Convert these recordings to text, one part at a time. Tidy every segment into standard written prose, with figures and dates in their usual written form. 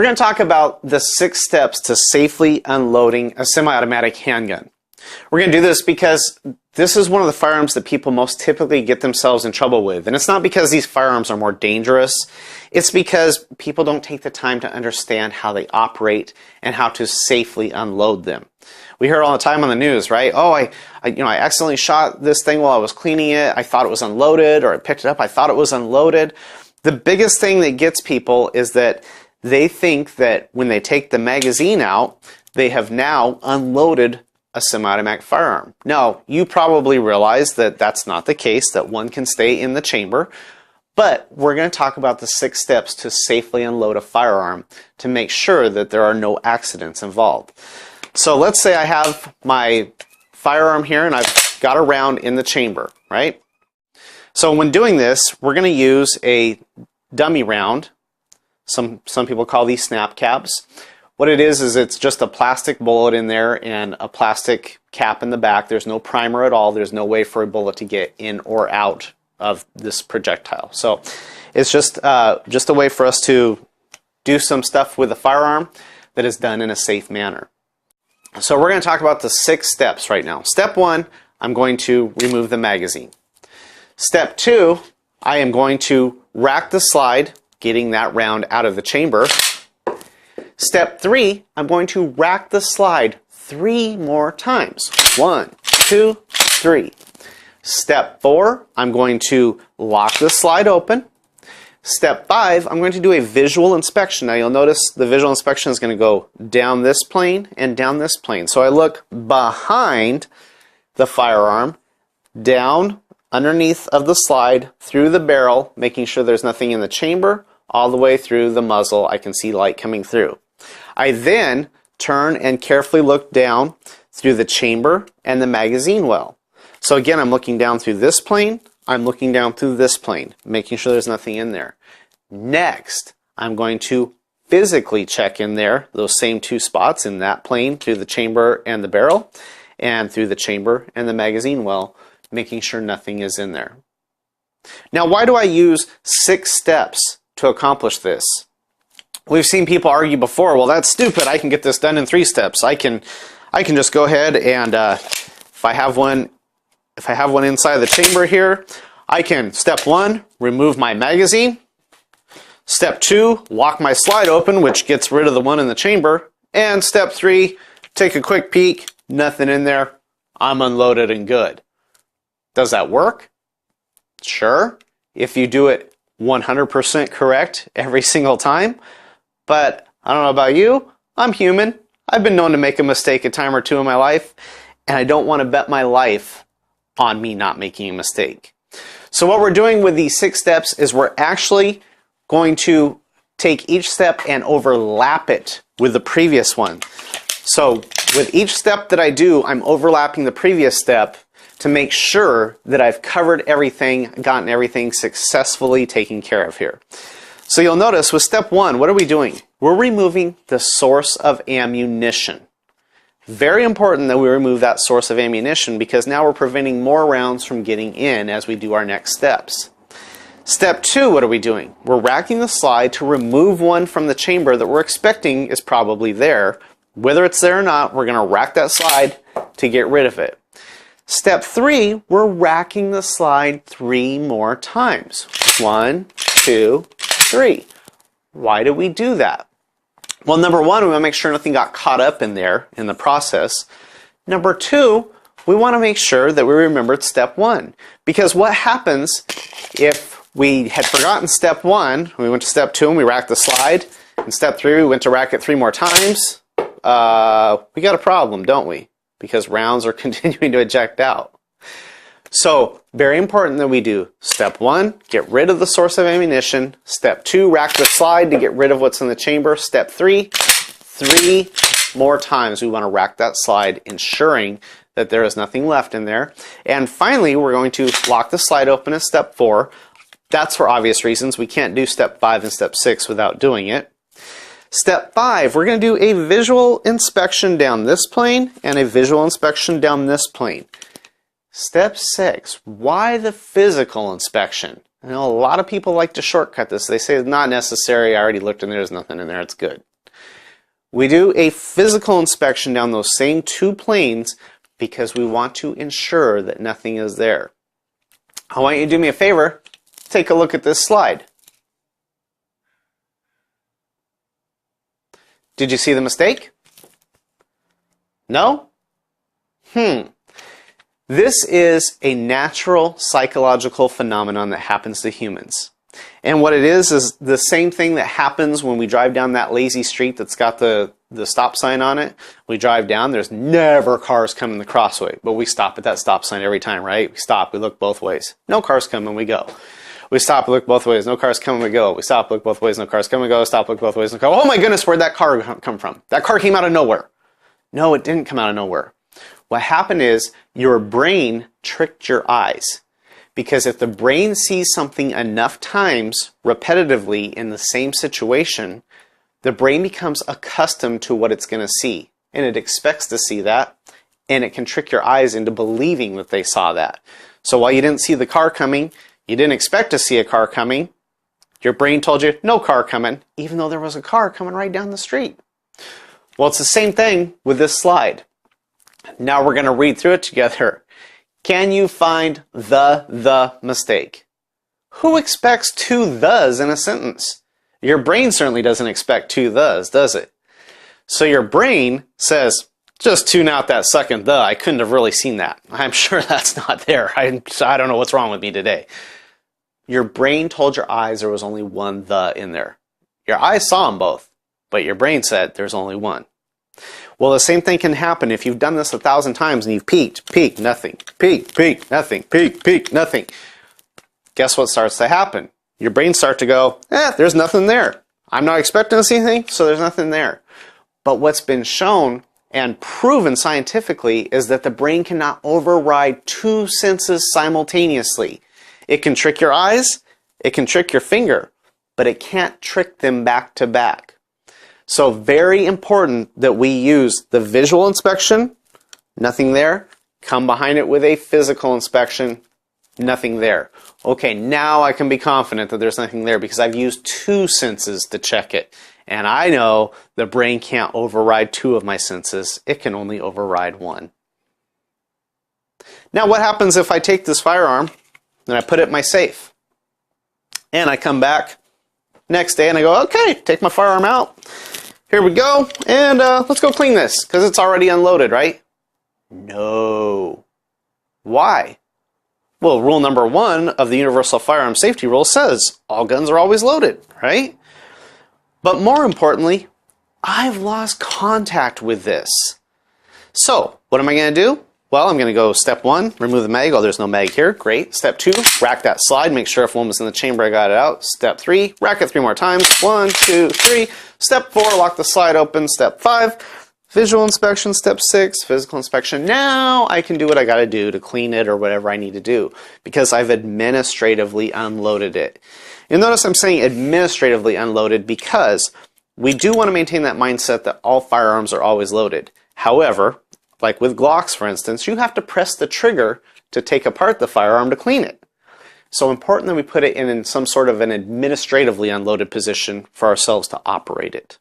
We're going to talk about the 6 steps to safely unloading a semi-automatic handgun. We're going to do this because this is one of the firearms that people most typically get themselves in trouble with. And it's not because these firearms are more dangerous. It's because people don't take the time to understand how they operate and how to safely unload them. We hear all the time on the news, right? Oh, I accidentally shot this thing while I was cleaning it. I thought it was unloaded, or I picked it up. I thought it was unloaded. The biggest thing that gets people is that they think that when they take the magazine out, they have now unloaded a semi-automatic firearm. No, you probably realize that that's not the case, that one can stay in the chamber, but we're going to talk about the 6 steps to safely unload a firearm to make sure that there are no accidents involved. So let's say I have my firearm here and I've got a round in the chamber, right? So when doing this, we're going to use a dummy round. Some people call these snap caps. What it is it's just a plastic bullet in there and a plastic cap in the back. There's no primer at all. There's no way for a bullet to get in or out of this projectile. So it's just a way for us to do some stuff with a firearm that is done in a safe manner. So we're going to talk about the 6 steps right now. Step 1, I'm going to remove the magazine. Step 2, I am going to rack the slide, getting that round out of the chamber. Step 3, I'm going to rack the slide 3 more times. 1, 2, 3. Step 4, I'm going to lock the slide open. Step 5, I'm going to do a visual inspection. Now you'll notice the visual inspection is going to go down this plane and down this plane. So I look behind the firearm, down underneath of the slide, through the barrel, making sure there's nothing in the chamber, all the way through the muzzle. I can see light coming through. I then turn and carefully look down through the chamber and the magazine well. So again, I'm looking down through this plane, I'm looking down through this plane, making sure there's nothing in there. Next, I'm going to physically check in there, those same 2 spots in that plane, through the chamber and the barrel, and through the chamber and the magazine well, making sure nothing is in there. Now, why do I use 6 steps to accomplish this? We've seen people argue before, well, that's stupid, I can get this done in 3 steps. I can just go ahead and if I have one inside the chamber here, I can, step 1, remove my magazine. Step 2, lock my slide open, which gets rid of the one in the chamber. And step 3, take a quick peek, nothing in there, I'm unloaded and good. Does that work? Sure, if you do it 100% correct every single time. But I don't know about you, I'm human. I've been known to make a mistake a time or 2 in my life, and I don't want to bet my life on me not making a mistake. So what we're doing with these 6 steps is we're actually going to take each step and overlap it with the previous one. So with each step that I do, I'm overlapping the previous step to make sure that I've covered everything, gotten everything successfully taken care of here. So you'll notice with step 1, what are we doing? We're removing the source of ammunition. Very important that we remove that source of ammunition because now we're preventing more rounds from getting in as we do our next steps. Step 2, what are we doing? We're racking the slide to remove one from the chamber that we're expecting is probably there. Whether it's there or not, we're going to rack that slide to get rid of it. Step 3, we're racking the slide 3 more times. 1, 2, 3. Why do we do that? Well, number 1, we want to make sure nothing got caught up in there in the process. Number 2, we want to make sure that we remembered step 1. Because what happens if we had forgotten step 1, we went to step 2 and we racked the slide, and step 3 we went to rack it 3 more times, we got a problem, don't we? Because rounds are continuing to eject out. So, very important that we do step 1, get rid of the source of ammunition. Step 2, rack the slide to get rid of what's in the chamber. Step 3, 3 more times we want to rack that slide, ensuring that there is nothing left in there. And finally, we're going to lock the slide open at step 4. That's for obvious reasons. We can't do step 5 and step 6 without doing it. Step 5, we're going to do a visual inspection down this plane and a visual inspection down this plane. Step 6, why the physical inspection? I know a lot of people like to shortcut this. They say it's not necessary, I already looked and there's nothing in there, it's good. We do a physical inspection down those same two planes because we want to ensure that nothing is there. I want you to do me a favor. Take a look at this slide. Did you see the mistake? No? This is a natural psychological phenomenon that happens to humans. And what it is the same thing that happens when we drive down that lazy street that's got the stop sign on it. We drive down, there's never cars coming the crossway, but we stop at that stop sign every time, right? We stop, we look both ways. No cars coming, we go. We stop, look both ways, no cars coming, we go. We stop, look both ways, no cars coming, we go. Stop, look both ways, no cars. Oh my goodness, where'd that car come from? That car came out of nowhere. No, it didn't come out of nowhere. What happened is your brain tricked your eyes. Because if the brain sees something enough times repetitively in the same situation, the brain becomes accustomed to what it's going to see. And it expects to see that. And it can trick your eyes into believing that they saw that. So while you didn't see the car coming, you didn't expect to see a car coming, your brain told you, no car coming, even though there was a car coming right down the street. Well, it's the same thing with this slide. Now we're going to read through it together. Can you find the mistake? Who expects two thes in a sentence? Your brain certainly doesn't expect two thes, does it? So your brain says, just tune out that second the. I couldn't have really seen that. I'm sure that's not there. I don't know what's wrong with me today. Your brain told your eyes there was only one the in there. Your eyes saw them both, but your brain said there's only one. Well, the same thing can happen if you've done this 1,000 times and you've peeked, nothing, peeked, nothing, peeked, nothing. Guess what starts to happen? Your brain starts to go, there's nothing there. I'm not expecting to see anything, so there's nothing there. But what's been shown and proven scientifically is that the brain cannot override two senses simultaneously. It can trick your eyes, it can trick your finger, but it can't trick them back to back. So very important that we use the visual inspection, nothing there. Come behind it with a physical inspection, nothing there. Okay, now I can be confident that there's nothing there because I've used two senses to check it. And I know the brain can't override two of my senses. It can only override one. Now what happens if I take this firearm and I put it in my safe? And I come back next day and I go, okay, take my firearm out. Here we go, and let's go clean this, because it's already unloaded, right? No. Why? Well, rule number 1 of the Universal Firearm Safety Rule says all guns are always loaded, right? But more importantly, I've lost contact with this. So, what am I going to do? Well, I'm going to go step 1, remove the mag. Oh, there's no mag here. Great. Step 2, rack that slide. Make sure if one was in the chamber, I got it out. Step 3, rack it 3 more times. 1, 2, 3. Step 4, lock the slide open. Step 5, visual inspection. Step 6, physical inspection. Now I can do what I got to do to clean it or whatever I need to do because I've administratively unloaded it. You'll notice I'm saying administratively unloaded because we do want to maintain that mindset that all firearms are always loaded. However, like with Glocks, for instance, you have to press the trigger to take apart the firearm to clean it. So important that we put it in some sort of an administratively unloaded position for ourselves to operate it.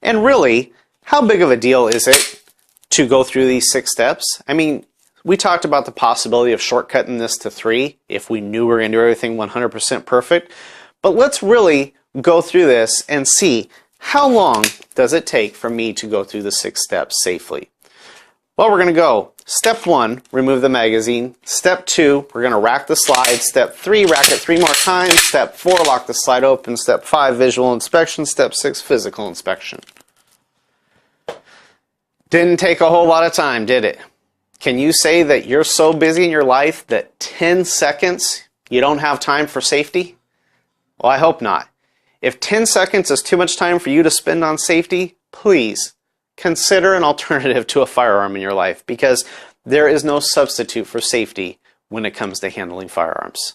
And really, how big of a deal is it to go through these 6 steps? I mean, we talked about the possibility of shortcutting this to 3 if we knew we were going to do everything 100% perfect. But let's really go through this and see how long does it take for me to go through the 6 steps safely. Well, we're going to go step 1, remove the magazine. Step 2, we're going to rack the slide. Step 3, rack it 3 more times. Step 4, lock the slide open. Step 5, visual inspection. Step 6, physical inspection. Didn't take a whole lot of time, did it? Can you say that you're so busy in your life that 10 seconds you don't have time for safety? Well, I hope not. If 10 seconds is too much time for you to spend on safety, please consider an alternative to a firearm in your life because there is no substitute for safety when it comes to handling firearms.